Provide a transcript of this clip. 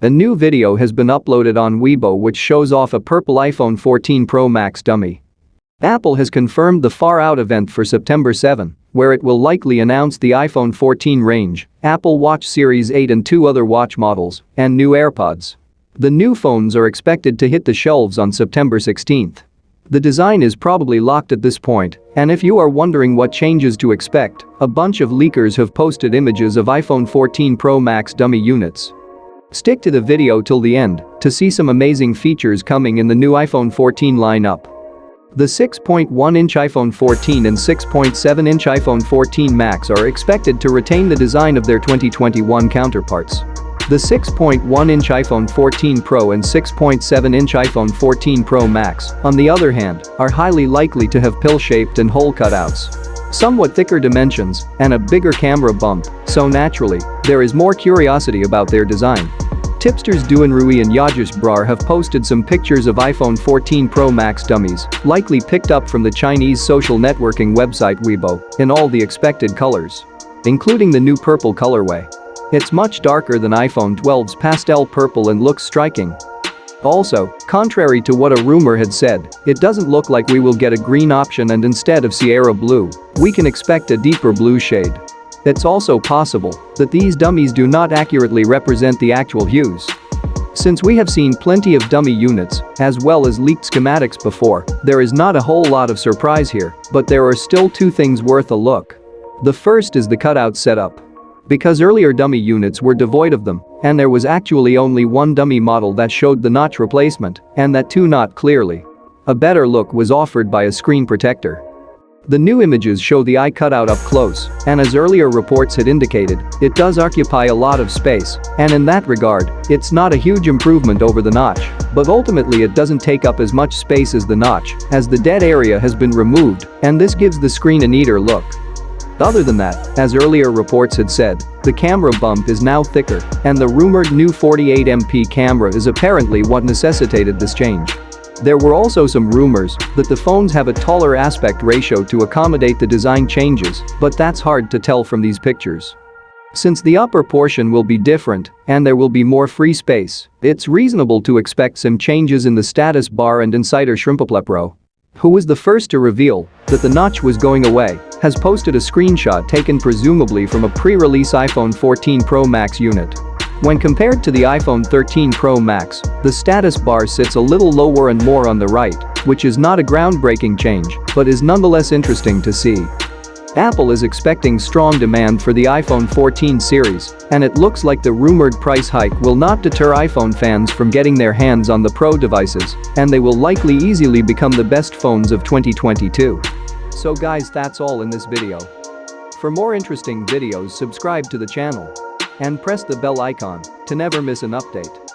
A new video has been uploaded on Weibo which shows off a purple iPhone 14 Pro Max dummy. Apple has confirmed the Far Out event for September 7, where it will likely announce the iPhone 14 range, Apple Watch Series 8 and 2 other watch models, and new AirPods. The new phones are expected to hit the shelves on September 16. The design is probably locked at this point, and if you are wondering what changes to expect, a bunch of leakers have posted images of iPhone 14 Pro Max dummy units. Stick to the video till the end to see some amazing features coming in the new iPhone 14 lineup. The 6.1-inch iPhone 14 and 6.7-inch iPhone 14 Max are expected to retain the design of their 2021 counterparts. The 6.1-inch iPhone 14 Pro and 6.7-inch iPhone 14 Pro Max, on the other hand, are highly likely to have pill-shaped and hole cutouts. Somewhat thicker dimensions and a bigger camera bump, so naturally, there is more curiosity about their design. Tipsters Duan Rui and Yajish Brar have posted some pictures of iPhone 14 Pro Max dummies, likely picked up from the Chinese social networking website Weibo, in all the expected colors, including the new purple colorway. It's much darker than iPhone 12's pastel purple and looks striking. Also, contrary to what a rumor had said, it doesn't look like we will get a green option and instead of Sierra blue, we can expect a deeper blue shade. It's also possible that these dummies do not accurately represent the actual hues. Since we have seen plenty of dummy units, as well as leaked schematics before, there is not a whole lot of surprise here, but there are still two things worth a look. The first is the cutout setup. Because earlier dummy units were devoid of them, and there was actually only one dummy model that showed the notch replacement, and that too not clearly. A better look was offered by a screen protector. The new images show the eye cutout up close, and as earlier reports had indicated, it does occupy a lot of space, and in that regard, it's not a huge improvement over the notch, but ultimately it doesn't take up as much space as the notch, as the dead area has been removed, and this gives the screen a neater look. Other than that, as earlier reports had said, the camera bump is now thicker, and the rumored new 48MP camera is apparently what necessitated this change. There were also some rumors that the phones have a taller aspect ratio to accommodate the design changes, but that's hard to tell from these pictures. Since the upper portion will be different and there will be more free space, it's reasonable to expect some changes in the status bar, and insider Shrimpoplepro, who was the first to reveal that the notch was going away, has posted a screenshot taken presumably from a pre-release iPhone 14 Pro Max unit. When compared to the iPhone 13 Pro Max, the status bar sits a little lower and more on the right, which is not a groundbreaking change, but is nonetheless interesting to see. Apple is expecting strong demand for the iPhone 14 series, and it looks like the rumored price hike will not deter iPhone fans from getting their hands on the Pro devices, and they will likely easily become the best phones of 2022. So guys, that's all in this video. For more interesting videos, subscribe to the channel and press the bell icon to never miss an update.